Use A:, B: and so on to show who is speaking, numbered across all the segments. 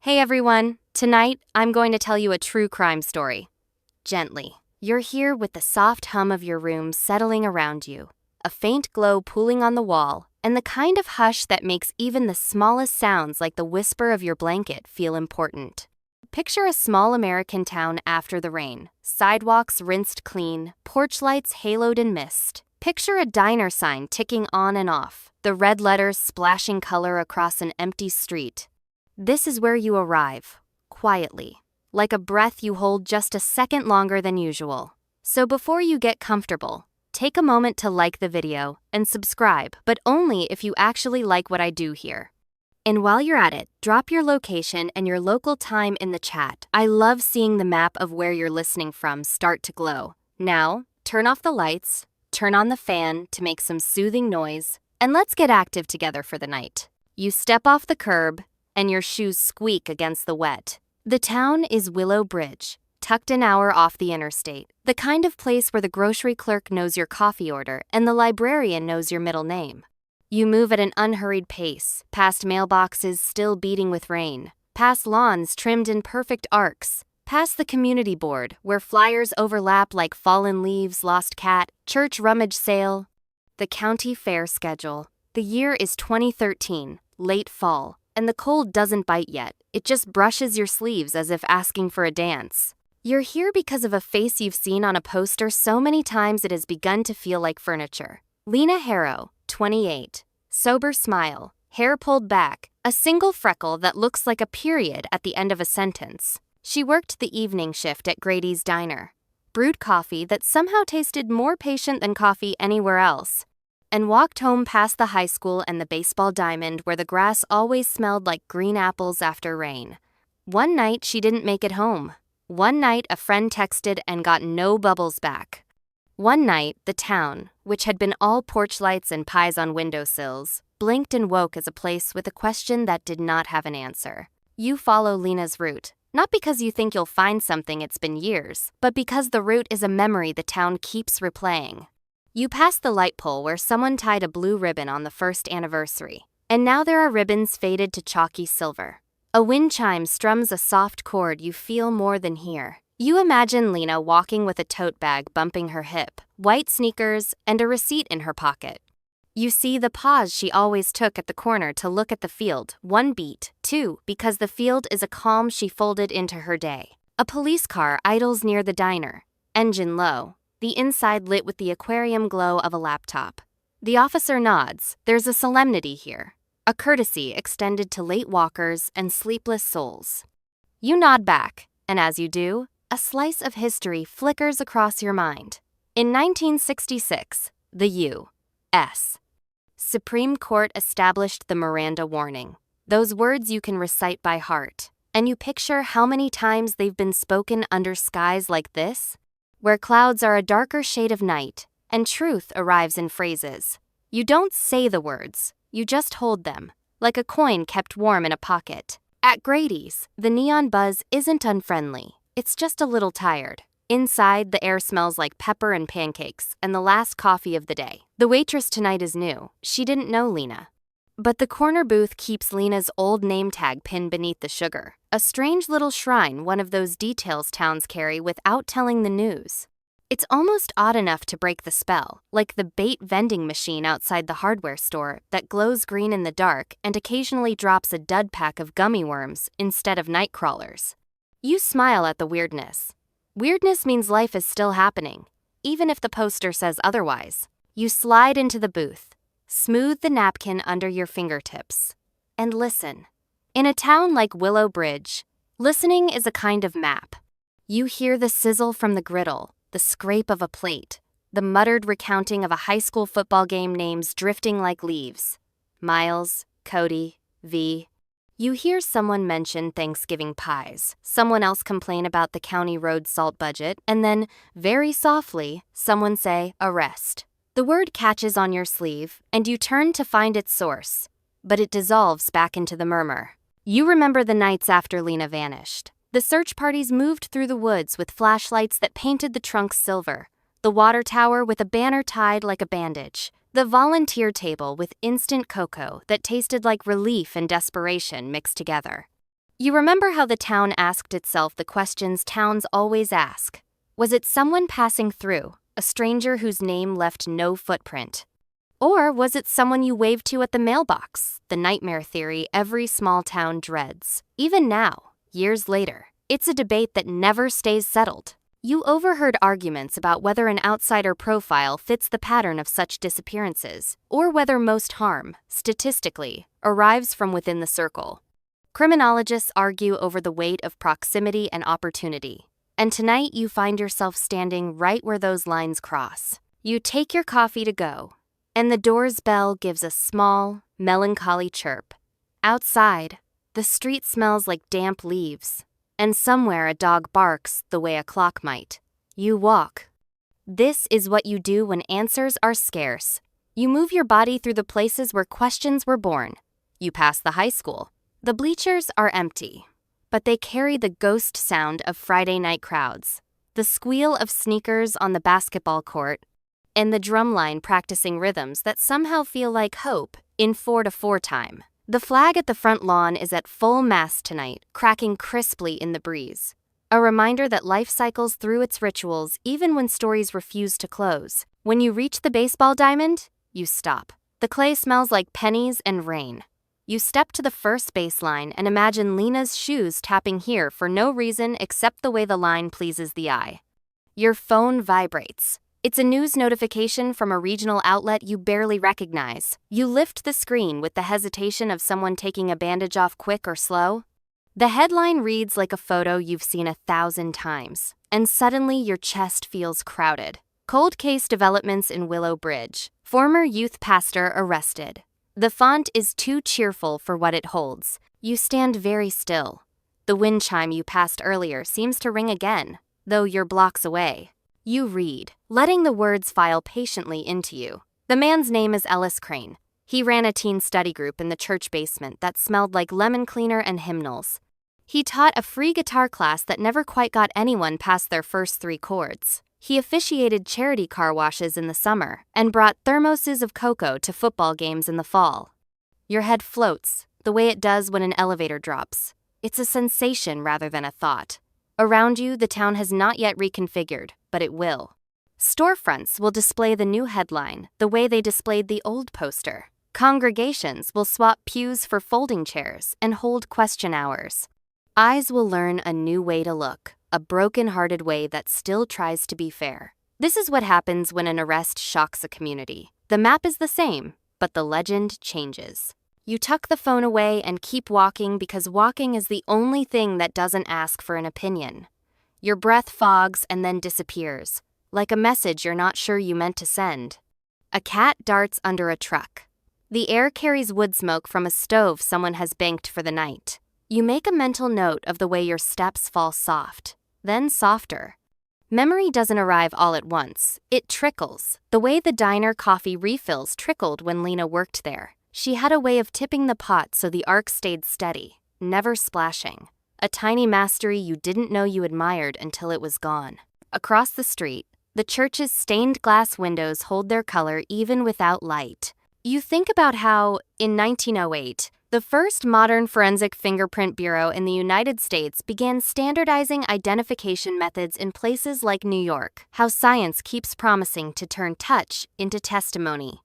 A: Hey everyone, tonight I'm going to tell you a true crime story. Gently. You're here with the soft hum of your room settling around you, a faint glow pooling on the wall, and the kind of hush that makes even the smallest sounds like the whisper of your blanket feel important. Picture a small American town after the rain, sidewalks rinsed clean, porch lights haloed in mist. Picture a diner sign ticking on and off, the red letters splashing color across an empty street. This is where you arrive, quietly, like a breath you hold just a second longer than usual. So before you get comfortable, take a moment to like the video and subscribe, but only if you actually like what I do here. And while you're at it, drop your location and your local time in the chat. I love seeing the map of where you're listening from start to glow. Now, turn off the lights, turn on the fan to make some soothing noise, and let's get active together for the night. You step off the curb, and your shoes squeak against the wet. The town is Willow Bridge, tucked an hour off the interstate, the kind of place where the grocery clerk knows your coffee order and the librarian knows your middle name. You move at an unhurried pace, past mailboxes still beating with rain, past lawns trimmed in perfect arcs, past the community board where flyers overlap like fallen leaves, lost cat, church rummage sale. The county fair schedule. The year is 2013, late fall. And the cold doesn't bite yet, it just brushes your sleeves as if asking for a dance. You're here because of a face you've seen on a poster so many times it has begun to feel like furniture. Lena Harrow, 28. Sober smile, hair pulled back, a single freckle that looks like a period at the end of a sentence. She worked the evening shift at Grady's Diner, brewed coffee that somehow tasted more patient than coffee anywhere else, and walked home past the high school and the baseball diamond where the grass always smelled like green apples after rain. One night she didn't make it home. One night a friend texted and got no bubbles back. One night the town, which had been all porch lights and pies on windowsills, blinked and woke as a place with a question that did not have an answer. You follow Lena's route, not because you think you'll find something it's been years, but because the route is a memory the town keeps replaying. You pass the light pole where someone tied a blue ribbon on the first anniversary, and now there are ribbons faded to chalky silver. A wind chime strums a soft chord you feel more than hear. You imagine Lena walking with a tote bag bumping her hip, white sneakers, and a receipt in her pocket. You see the pause she always took at the corner to look at the field, one beat, two, because the field is a calm she folded into her day. A police car idles near the diner, engine low, the inside lit with the aquarium glow of a laptop. The officer nods. There's a solemnity here, a courtesy extended to late walkers and sleepless souls. You nod back, and as you do, a slice of history flickers across your mind. In 1966, the U.S. Supreme Court established the Miranda warning. Those words you can recite by heart, and you picture how many times they've been spoken under skies like this, where clouds are a darker shade of night, and truth arrives in phrases. You don't say the words, you just hold them, like a coin kept warm in a pocket. At Grady's, the neon buzz isn't unfriendly, it's just a little tired. Inside, the air smells like pepper and pancakes, and the last coffee of the day. The waitress tonight is new, she didn't know Lena. But the corner booth keeps Lena's old name tag pinned beneath the sugar, a strange little shrine, one of those details towns carry without telling the news. It's almost odd enough to break the spell, like the bait vending machine outside the hardware store that glows green in the dark and occasionally drops a dud pack of gummy worms instead of night crawlers. You smile at the weirdness. Weirdness means life is still happening, even if the poster says otherwise. You slide into the booth. Smooth the napkin under your fingertips, and listen. In a town like Willow Bridge, listening is a kind of map. You hear the sizzle from the griddle, the scrape of a plate, the muttered recounting of a high school football game names drifting like leaves. Miles, Cody, V. You hear someone mention Thanksgiving pies, someone else complain about the county road salt budget, and then, very softly, someone say, arrest. The word catches on your sleeve, and you turn to find its source, but it dissolves back into the murmur. You remember the nights after Lena vanished. The search parties moved through the woods with flashlights that painted the trunks silver, the water tower with a banner tied like a bandage, the volunteer table with instant cocoa that tasted like relief and desperation mixed together. You remember how the town asked itself the questions towns always ask. Was it someone passing through, a stranger whose name left no footprint? Or was it someone you waved to at the mailbox, the nightmare theory every small town dreads? Even now, years later, it's a debate that never stays settled. You overheard arguments about whether an outsider profile fits the pattern of such disappearances, or whether most harm, statistically, arrives from within the circle. Criminologists argue over the weight of proximity and opportunity. And tonight you find yourself standing right where those lines cross. You take your coffee to go, and the door's bell gives a small, melancholy chirp. Outside, the street smells like damp leaves, and somewhere a dog barks the way a clock might. You walk. This is what you do when answers are scarce. You move your body through the places where questions were born. You pass the high school. The bleachers are empty, but they carry the ghost sound of Friday night crowds, the squeal of sneakers on the basketball court, and the drumline practicing rhythms that somehow feel like hope in 4-4 time. The flag at the front lawn is at full mast tonight, cracking crisply in the breeze. A reminder that life cycles through its rituals even when stories refuse to close. When you reach the baseball diamond, you stop. The clay smells like pennies and rain. You step to the first baseline and imagine Lena's shoes tapping here for no reason except the way the line pleases the eye. Your phone vibrates. It's a news notification from a regional outlet you barely recognize. You lift the screen with the hesitation of someone taking a bandage off quick or slow. The headline reads like a photo you've seen 1,000 times, and suddenly your chest feels crowded. Cold case developments in Willow Bridge. Former youth pastor arrested. The font is too cheerful for what it holds. You stand very still. The wind chime you passed earlier seems to ring again, though you're blocks away. You read, letting the words file patiently into you. The man's name is Ellis Crane. He ran a teen study group in the church basement that smelled like lemon cleaner and hymnals. He taught a free guitar class that never quite got anyone past their first 3 chords. He officiated charity car washes in the summer and brought thermoses of cocoa to football games in the fall. Your head floats, the way it does when an elevator drops. It's a sensation rather than a thought. Around you, the town has not yet reconfigured, but it will. Storefronts will display the new headline the way they displayed the old poster. Congregations will swap pews for folding chairs and hold question hours. Eyes will learn a new way to look, a broken-hearted way that still tries to be fair. This is what happens when an arrest shocks a community. The map is the same, but the legend changes. You tuck the phone away and keep walking because walking is the only thing that doesn't ask for an opinion. Your breath fogs and then disappears, like a message you're not sure you meant to send. A cat darts under a truck. The air carries wood smoke from a stove someone has banked for the night. You make a mental note of the way your steps fall soft, then softer. Memory doesn't arrive all at once. It trickles, the way the diner coffee refills trickled when Lena worked there. She had a way of tipping the pot so the arc stayed steady, never splashing. A tiny mastery you didn't know you admired until it was gone. Across the street, the church's stained glass windows hold their color even without light. You think about how, in 1908, the first modern forensic fingerprint bureau in the United States began standardizing identification methods in places like New York, how science keeps promising to turn touch into testimony.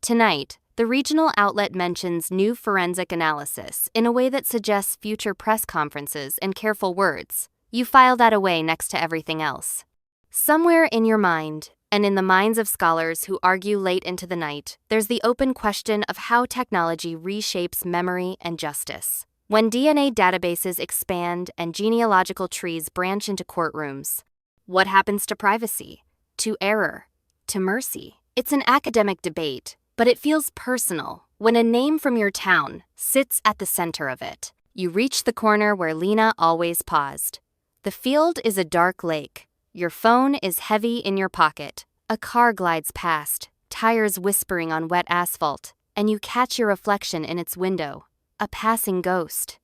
A: Tonight, the regional outlet mentions new forensic analysis in a way that suggests future press conferences and careful words. You file that away next to everything else. Somewhere in your mind, and in the minds of scholars who argue late into the night, there's the open question of how technology reshapes memory and justice. When DNA databases expand and genealogical trees branch into courtrooms, what happens to privacy, to error, to mercy? It's an academic debate, but it feels personal when a name from your town sits at the center of it. You reach the corner where Lena always paused. The field is a dark lake. Your phone is heavy in your pocket. A car glides past, tires whispering on wet asphalt, and you catch your reflection in its window, a passing ghost.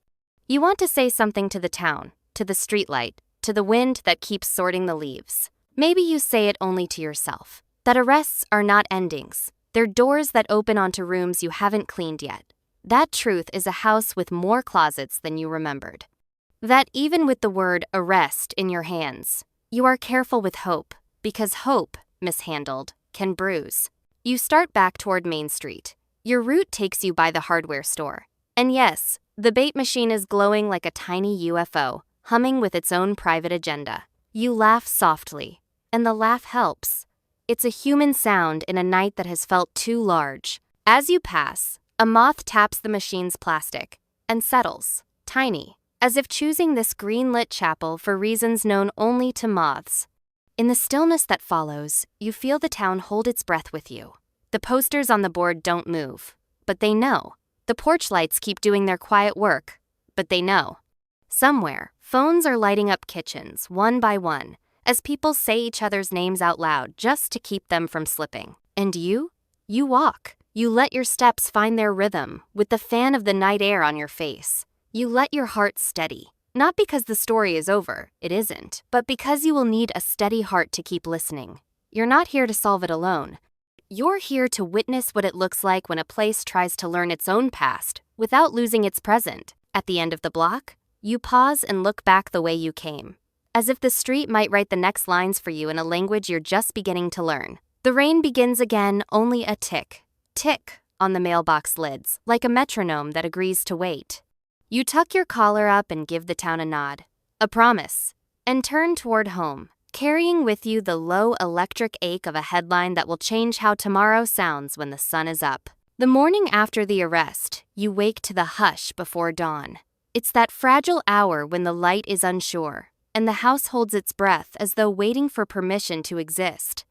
A: You want to say something to the town, to the streetlight, to the wind that keeps sorting the leaves. Maybe you say it only to yourself, that arrests are not endings. They're doors that open onto rooms you haven't cleaned yet. That truth is a house with more closets than you remembered. That even with the word arrest in your hands, you are careful with hope, because hope, mishandled, can bruise. You start back toward Main Street. Your route takes you by the hardware store. And yes, the bait machine is glowing like a tiny UFO, humming with its own private agenda. You laugh softly, and the laugh helps. It's a human sound in a night that has felt too large. As you pass, a moth taps the machine's plastic and settles, tiny, as if choosing this green-lit chapel for reasons known only to moths. In the stillness that follows, you feel the town hold its breath with you. The posters on the board don't move, but they know. The porch lights keep doing their quiet work, but they know. Somewhere, phones are lighting up kitchens, one by one, as people say each other's names out loud just to keep them from slipping. And you? You walk. You let your steps find their rhythm, with the fan of the night air on your face. You let your heart steady. Not because the story is over, it isn't, but because you will need a steady heart to keep listening. You're not here to solve it alone. You're here to witness what it looks like when a place tries to learn its own past without losing its present. At the end of the block, you pause and look back the way you came, as if the street might write the next lines for you in a language you're just beginning to learn. The rain begins again, only a tick, tick on the mailbox lids, like a metronome that agrees to wait. You tuck your collar up and give the town a nod, a promise, and turn toward home, carrying with you the low electric ache of a headline that will change how tomorrow sounds when the sun is up. The morning after the arrest, you wake to the hush before dawn. It's that fragile hour when the light is unsure, and the house holds its breath as though waiting for permission to exist.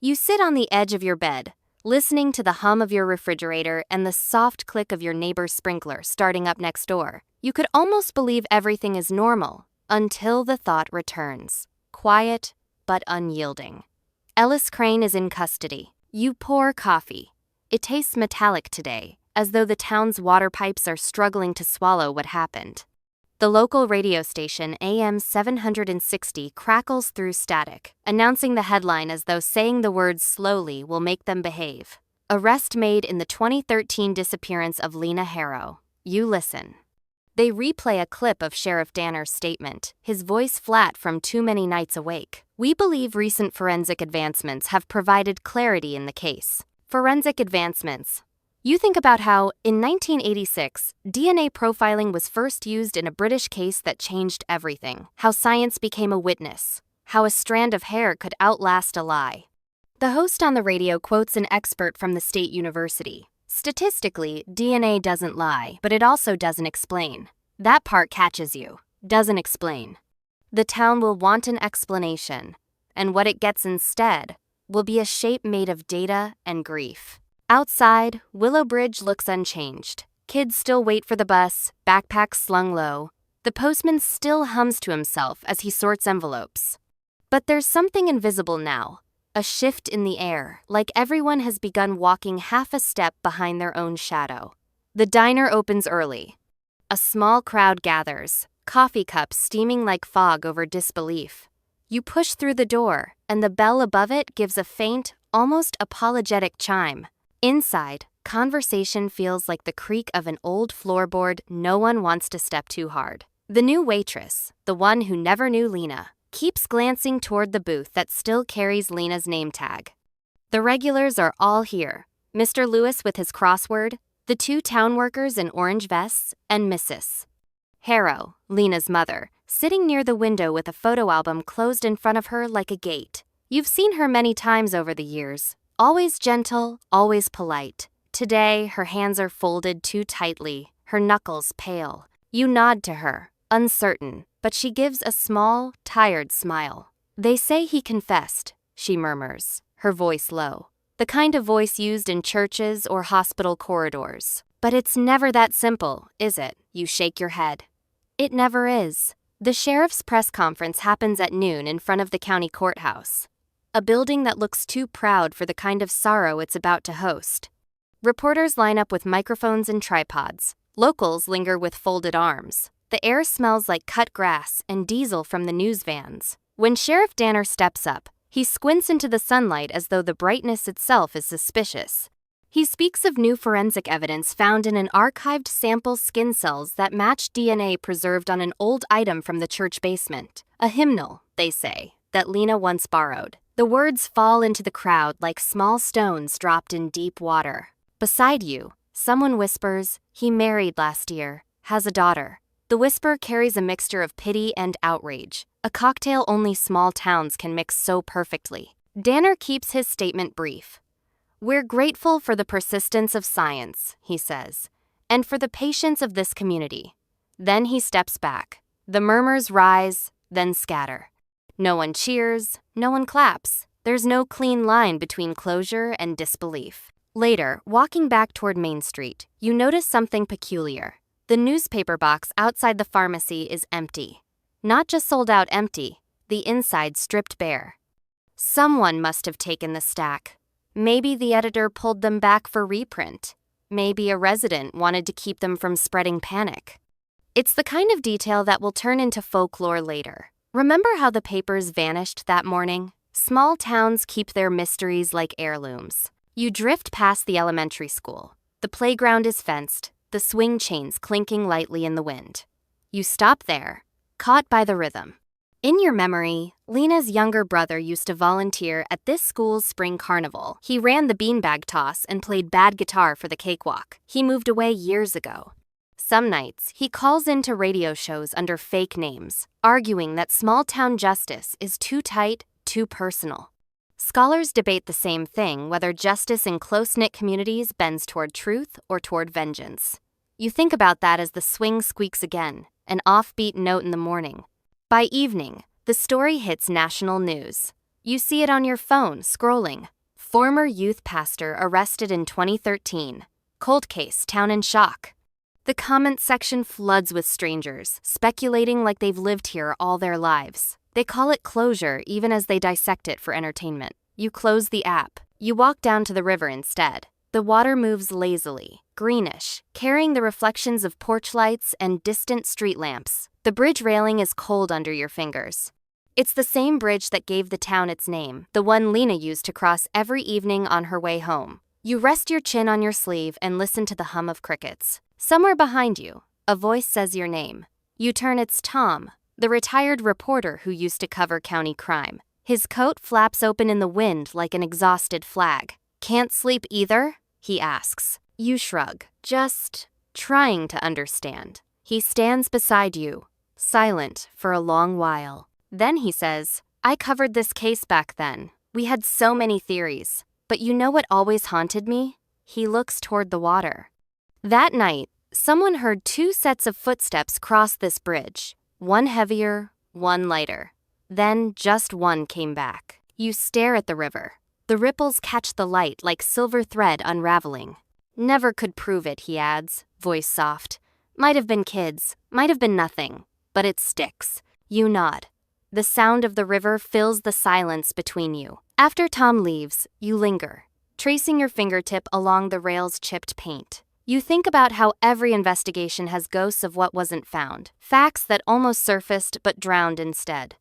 A: You sit on the edge of your bed, listening to the hum of your refrigerator and the soft click of your neighbor's sprinkler starting up next door. You could almost believe everything is normal, until the thought returns. Quiet, but unyielding. Ellis Crane is in custody. You pour coffee. It tastes metallic today, as though the town's water pipes are struggling to swallow what happened. The local radio station, AM 760, crackles through static, announcing the headline as though saying the words slowly will make them behave. Arrest made in the 2013 disappearance of Lena Harrow. You listen. They replay a clip of Sheriff Danner's statement, his voice flat from too many nights awake. We believe recent forensic advancements have provided clarity in the case. Forensic advancements. You think about how, in 1986, DNA profiling was first used in a British case that changed everything. How science became a witness. How a strand of hair could outlast a lie. The host on the radio quotes an expert from the state university. Statistically, DNA doesn't lie, but it also doesn't explain. That part catches you. Doesn't explain. The town will want an explanation, and what it gets instead will be a shape made of data and grief. Outside, Willow Bridge looks unchanged. Kids still wait for the bus, backpacks slung low. The postman still hums to himself as he sorts envelopes. But there's something invisible now. A shift in the air, like everyone has begun walking half a step behind their own shadow. The diner opens early. A small crowd gathers, coffee cups steaming like fog over disbelief. You push through the door, and the bell above it gives a faint, almost apologetic chime. Inside, conversation feels like the creak of an old floorboard no one wants to step too hard. The new waitress, the one who never knew Lena, keeps glancing toward the booth that still carries Lena's name tag. The regulars are all here. Mr. Lewis with his crossword, the two town workers in orange vests, and Mrs. Harrow, Lena's mother, sitting near the window with a photo album closed in front of her like a gate. You've seen her many times over the years. Always gentle, always polite. Today, her hands are folded too tightly, her knuckles pale. You nod to her, uncertain, but she gives a small, tired smile. They say he confessed, she murmurs, her voice low. The kind of voice used in churches or hospital corridors. But it's never that simple, is it? You shake your head. It never is. The sheriff's press conference happens at noon in front of the county courthouse, a building that looks too proud for the kind of sorrow it's about to host. Reporters line up with microphones and tripods. Locals linger with folded arms. The air smells like cut grass and diesel from the news vans. When Sheriff Danner steps up, he squints into the sunlight as though the brightness itself is suspicious. He speaks of new forensic evidence found in an archived sample skin cells that match DNA preserved on an old item from the church basement. A hymnal, they say, that Lena once borrowed. The words fall into the crowd like small stones dropped in deep water. Beside you, someone whispers, "He married last year, has a daughter." The whisper carries a mixture of pity and outrage, a cocktail only small towns can mix so perfectly. Danner keeps his statement brief. "We're grateful for the persistence of science," he says, "and for the patience of this community." Then he steps back. The murmurs rise, then scatter. No one cheers, no one claps. There's no clean line between closure and disbelief. Later, walking back toward Main Street, you notice something peculiar. The newspaper box outside the pharmacy is empty. Not just sold out empty, the inside stripped bare. Someone must have taken the stack. Maybe the editor pulled them back for reprint. Maybe a resident wanted to keep them from spreading panic. It's the kind of detail that will turn into folklore later. Remember how the papers vanished that morning? Small towns keep their mysteries like heirlooms. You drift past the elementary school. The playground is fenced, the swing chains clinking lightly in the wind. You stop there, caught by the rhythm. In your memory, Lena's younger brother used to volunteer at this school's spring carnival. He ran the beanbag toss and played bad guitar for the cakewalk. He moved away years ago. Some nights, he calls into radio shows under fake names, arguing that small-town justice is too tight, too personal. Scholars debate the same thing, whether justice in close-knit communities bends toward truth or toward vengeance. You think about that as the swing squeaks again, an offbeat note in the morning. By evening, the story hits national news. You see it on your phone, scrolling. Former youth pastor arrested in 2013. Cold case, town in shock. The comment section floods with strangers, speculating like they've lived here all their lives. They call it closure even as they dissect it for entertainment. You close the app. You walk down to the river instead. The water moves lazily, greenish, carrying the reflections of porch lights and distant street lamps. The bridge railing is cold under your fingers. It's the same bridge that gave the town its name, the one Lena used to cross every evening on her way home. You rest your chin on your sleeve and listen to the hum of crickets. Somewhere behind you, a voice says your name. You turn, it's Tom, the retired reporter who used to cover county crime. His coat flaps open in the wind like an exhausted flag. "Can't sleep either?" he asks. You shrug, just trying to understand. He stands beside you, silent for a long while. Then he says, "I covered this case back then. We had so many theories. But you know what always haunted me?" He looks toward the water. That night, someone heard two sets of footsteps cross this bridge, one heavier, one lighter. Then just one came back. You stare at the river. The ripples catch the light like silver thread unraveling. "Never could prove it," he adds, voice soft. "Might have been kids, might have been nothing, but it sticks." You nod. The sound of the river fills the silence between you. After Tom leaves, you linger, tracing your fingertip along the rail's chipped paint. You think about how every investigation has ghosts of what wasn't found, facts that almost surfaced but drowned instead.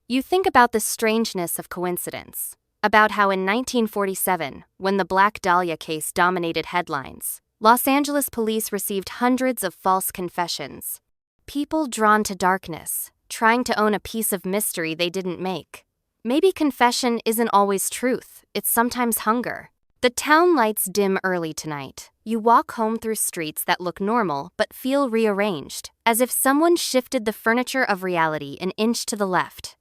A: You think about the strangeness of coincidence, about how in 1947, when the Black Dahlia case dominated headlines, Los Angeles police received hundreds of false confessions. People drawn to darkness, trying to own a piece of mystery they didn't make. Maybe confession isn't always truth, it's sometimes hunger. The town lights dim early tonight. You walk home through streets that look normal but feel rearranged, as if someone shifted the furniture of reality an inch to the left.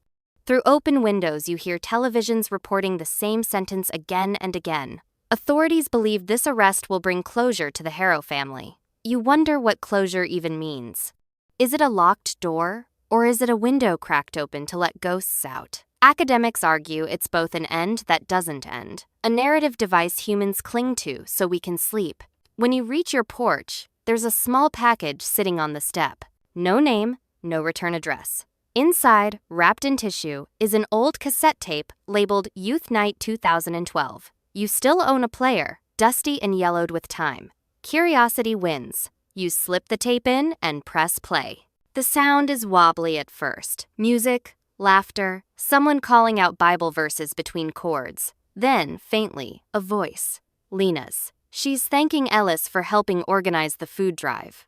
A: Through open windows you hear televisions reporting the same sentence again and again. Authorities believe this arrest will bring closure to the Harrow family. You wonder what closure even means. Is it a locked door, or is it a window cracked open to let ghosts out? Academics argue it's both an end that doesn't end, a narrative device humans cling to so we can sleep. When you reach your porch, there's a small package sitting on the step. No name, no return address. Inside, wrapped in tissue, is an old cassette tape labeled Youth Night 2012. You still own a player, dusty and yellowed with time. Curiosity wins. You slip the tape in and press play. The sound is wobbly at first. Music, laughter, someone calling out Bible verses between chords. Then, faintly, a voice. Lena's. She's thanking Ellis for helping organize the food drive.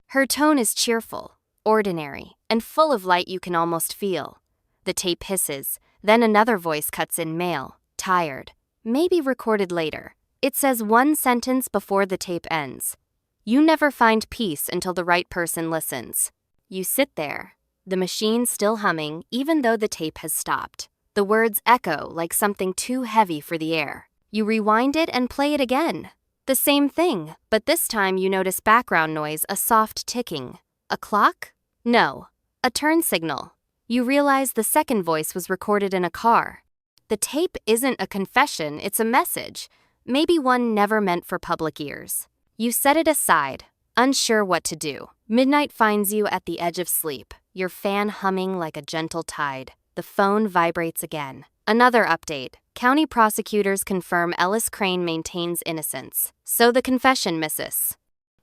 A: Her tone is cheerful, ordinary, and full of light you can almost feel. The tape hisses, then another voice cuts in male, tired, maybe recorded later. It says one sentence before the tape ends. You never find peace until the right person listens. You sit there, the machine still humming even though the tape has stopped. The words echo like something too heavy for the air. You rewind it and play it again. The same thing, but this time you notice background noise, a soft ticking. A clock? No, a turn signal. You realize the second voice was recorded in a car. The tape isn't a confession, it's a message, maybe one never meant for public ears. You set it aside, unsure what to do. Midnight finds you at the edge of sleep, your fan humming like a gentle tide. The phone vibrates again. Another update. County prosecutors confirm Ellis Crane maintains innocence, so the confession misses.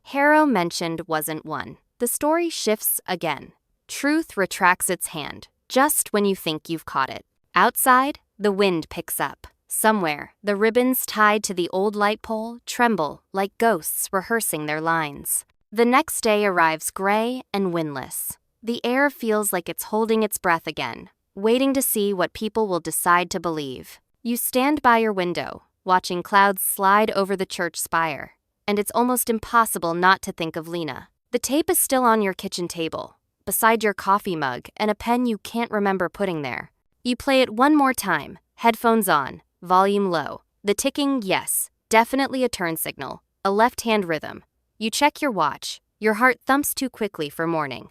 A: Harrow mentioned wasn't one. The story shifts again. Truth retracts its hand, just when you think you've caught it. Outside, the wind picks up. Somewhere, the ribbons tied to the old light pole tremble like ghosts rehearsing their lines. The next day arrives gray and windless. The air feels like it's holding its breath again, waiting to see what people will decide to believe. You stand by your window, watching clouds slide over the church spire, and it's almost impossible not to think of Lena. The tape is still on your kitchen table, beside your coffee mug and a pen you can't remember putting there. You play it one more time, headphones on, volume low. The ticking, yes, definitely a turn signal, a left-hand rhythm. You check your watch, your heart thumps too quickly for morning.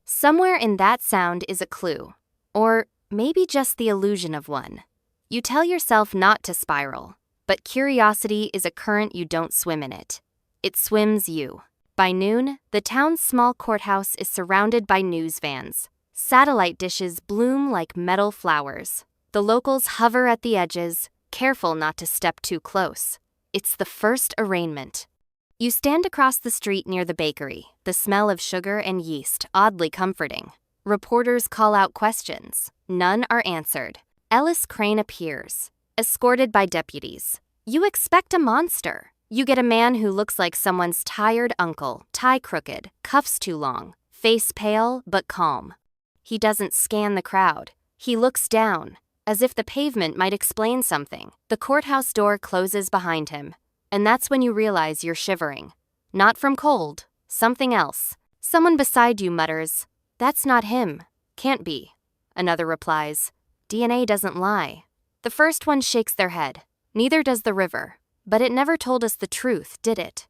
A: Somewhere in that sound is a clue, or maybe just the illusion of one. You tell yourself not to spiral, but curiosity is a current you don't swim in it. It swims you. By noon, the town's small courthouse is surrounded by news vans. Satellite dishes bloom like metal flowers. The locals hover at the edges, careful not to step too close. It's the first arraignment. You stand across the street near the bakery, the smell of sugar and yeast oddly comforting. Reporters call out questions. None are answered. Ellis Crane appears, escorted by deputies. You expect a monster. You get a man who looks like someone's tired uncle, tie crooked, cuffs too long, face pale but calm. He doesn't scan the crowd. He looks down, as if the pavement might explain something. The courthouse door closes behind him, and that's when you realize you're shivering. Not from cold, something else. Someone beside you mutters, "That's not him. Can't be." Another replies, "DNA doesn't lie." The first one shakes their head. Neither does the river. But it never told us the truth, did it?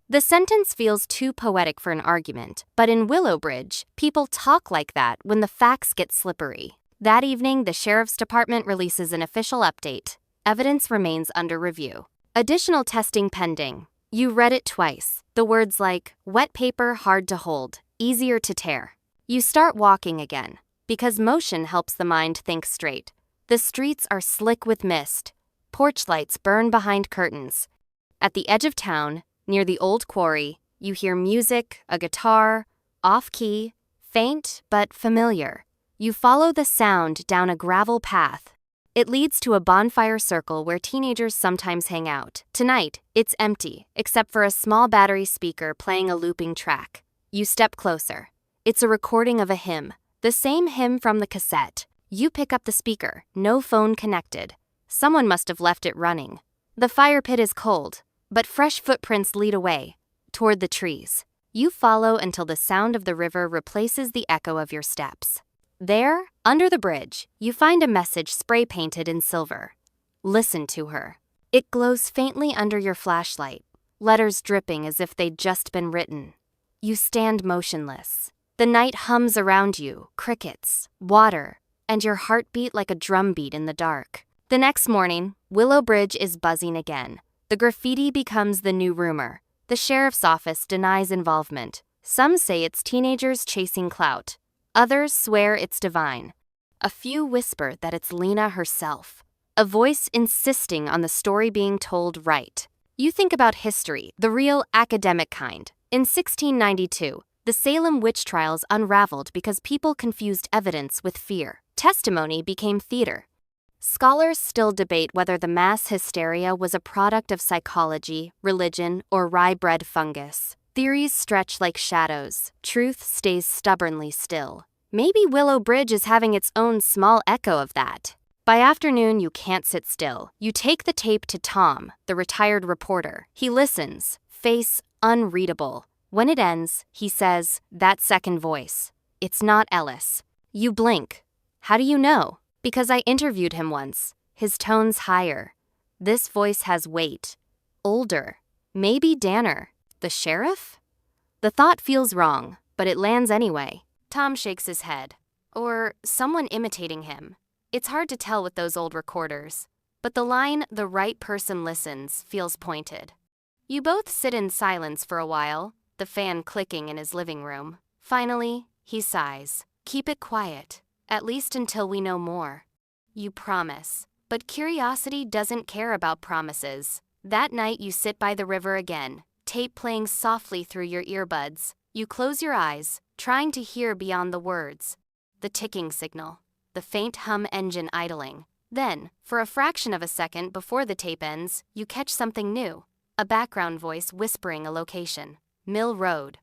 A: The sentence feels too poetic for an argument, but in Willow Bridge, people talk like that when the facts get slippery. That evening, the sheriff's department releases an official update. Evidence remains under review. Additional testing pending. You read it twice. The words like, wet paper hard to hold, easier to tear. You start walking again, because motion helps the mind think straight. The streets are slick with mist. Porch lights burn behind curtains. At the edge of town, near the old quarry, you hear music, a guitar, off-key, faint but familiar. You follow the sound down a gravel path. It leads to a bonfire circle where teenagers sometimes hang out. Tonight, it's empty, except for a small battery speaker playing a looping track. You step closer. It's a recording of a hymn, the same hymn from the cassette. You pick up the speaker, no phone connected. Someone must have left it running. The fire pit is cold, but fresh footprints lead away, toward the trees. You follow until the sound of the river replaces the echo of your steps. There, under the bridge, you find a message spray-painted in silver. Listen to her. It glows faintly under your flashlight, letters dripping as if they'd just been written. You stand motionless. The night hums around you, crickets, water, and your heartbeat like a drumbeat in the dark. The next morning, Willow Bridge is buzzing again. The graffiti becomes the new rumor. The sheriff's office denies involvement. Some say it's teenagers chasing clout. Others swear it's divine. A few whisper that it's Lena herself. A voice insisting on the story being told right. You think about history, the real academic kind. In 1692, the Salem witch trials unraveled because people confused evidence with fear. Testimony became theater. Scholars still debate whether the mass hysteria was a product of psychology, religion, or rye-bred fungus. Theories stretch like shadows. Truth stays stubbornly still. Maybe Willow Bridge is having its own small echo of that. By afternoon, you can't sit still. You take the tape to Tom, the retired reporter. He listens, face unreadable. When it ends, he says, "That second voice. It's not Ellis." You blink. How do you know? Because I interviewed him once. His tone's higher. This voice has weight. Older. Maybe Danner. The sheriff? The thought feels wrong, but it lands anyway. Tom shakes his head. Or someone imitating him. It's hard to tell with those old recorders. But the line, "the right person listens," feels pointed. You both sit in silence for a while, the fan clicking in his living room. Finally, he sighs. "Keep it quiet, at least until we know more." You promise. But curiosity doesn't care about promises. That night you sit by the river again, tape playing softly through your earbuds. You close your eyes, trying to hear beyond the words. The ticking signal. The faint hum engine idling. Then, for a fraction of a second before the tape ends, you catch something new. A background voice whispering a location. Mill Road.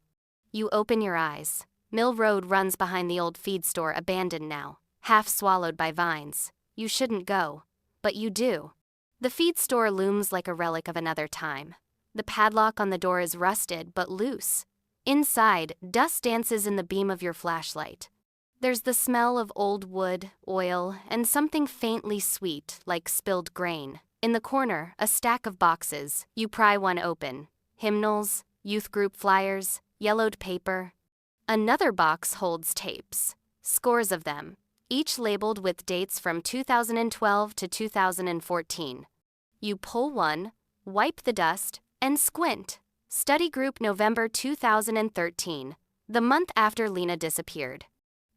A: You open your eyes. Mill Road runs behind the old feed store, abandoned now, half swallowed by vines. You shouldn't go, but you do. The feed store looms like a relic of another time. The padlock on the door is rusted but loose. Inside, dust dances in the beam of your flashlight. There's the smell of old wood, oil, and something faintly sweet, like spilled grain. In the corner, a stack of boxes. You pry one open. Hymnals, youth group flyers, yellowed paper. Another box holds tapes. Scores of them, each labeled with dates from 2012 to 2014. You pull one, wipe the dust, and squint. Study group November 2013, the month after Lena disappeared.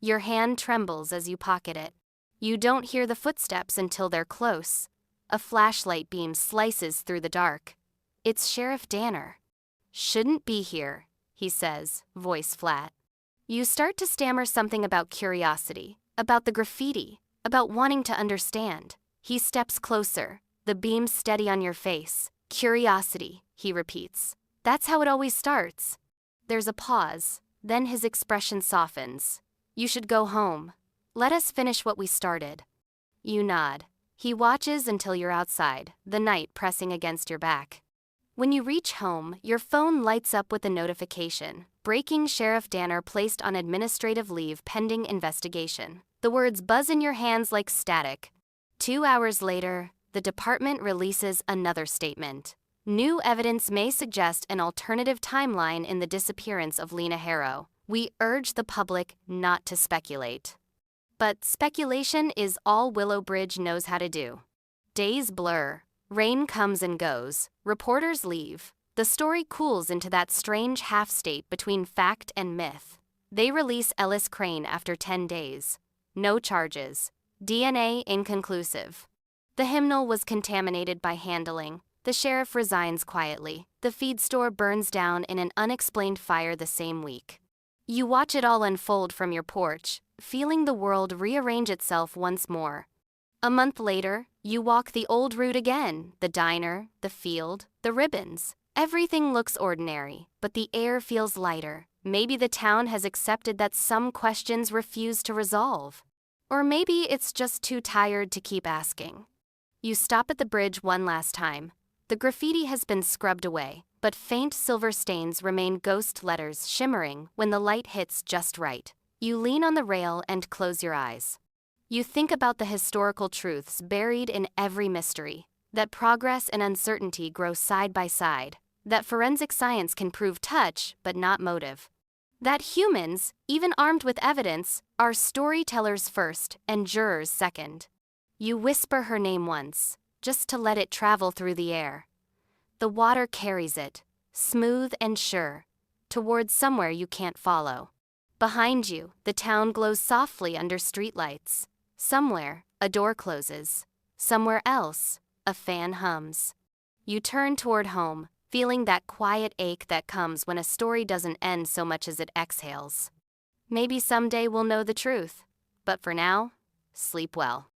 A: Your hand trembles as you pocket it. You don't hear the footsteps until they're close. A flashlight beam slices through the dark. It's Sheriff Danner. "Shouldn't be here," he says, voice flat. You start to stammer something about curiosity, about the graffiti, about wanting to understand. He steps closer, the beam steady on your face. "Curiosity," he repeats. "That's how it always starts." There's a pause, then his expression softens. "You should go home. Let us finish what we started." You nod. He watches until you're outside, the night pressing against your back. When you reach home, your phone lights up with a notification. "Breaking: Sheriff Danner placed on administrative leave pending investigation." The words buzz in your hands like static. 2 hours later, the department releases another statement. New evidence may suggest an alternative timeline in the disappearance of Lena Harrow. We urge the public not to speculate. But speculation is all Willow Bridge knows how to do. Days blur. Rain comes and goes. Reporters leave. The story cools into that strange half-state between fact and myth. They release Ellis Crane after 10 days. No charges. DNA inconclusive. The hymnal was contaminated by handling. The sheriff resigns quietly. The feed store burns down in an unexplained fire the same week. You watch it all unfold from your porch, feeling the world rearrange itself once more. A month later, you walk the old route again, the diner, the field, the ribbons. Everything looks ordinary, but the air feels lighter. Maybe the town has accepted that some questions refuse to resolve. Or maybe it's just too tired to keep asking. You stop at the bridge one last time. The graffiti has been scrubbed away, but faint silver stains remain, ghost letters shimmering when the light hits just right. You lean on the rail and close your eyes. You think about the historical truths buried in every mystery, that progress and uncertainty grow side by side, that forensic science can prove touch but not motive, that humans, even armed with evidence, are storytellers first and jurors second. You whisper her name once, just to let it travel through the air. The water carries it, smooth and sure, towards somewhere you can't follow. Behind you, the town glows softly under streetlights. Somewhere, a door closes. Somewhere else, a fan hums. You turn toward home, feeling that quiet ache that comes when a story doesn't end so much as it exhales. Maybe someday we'll know the truth, but for now, sleep well.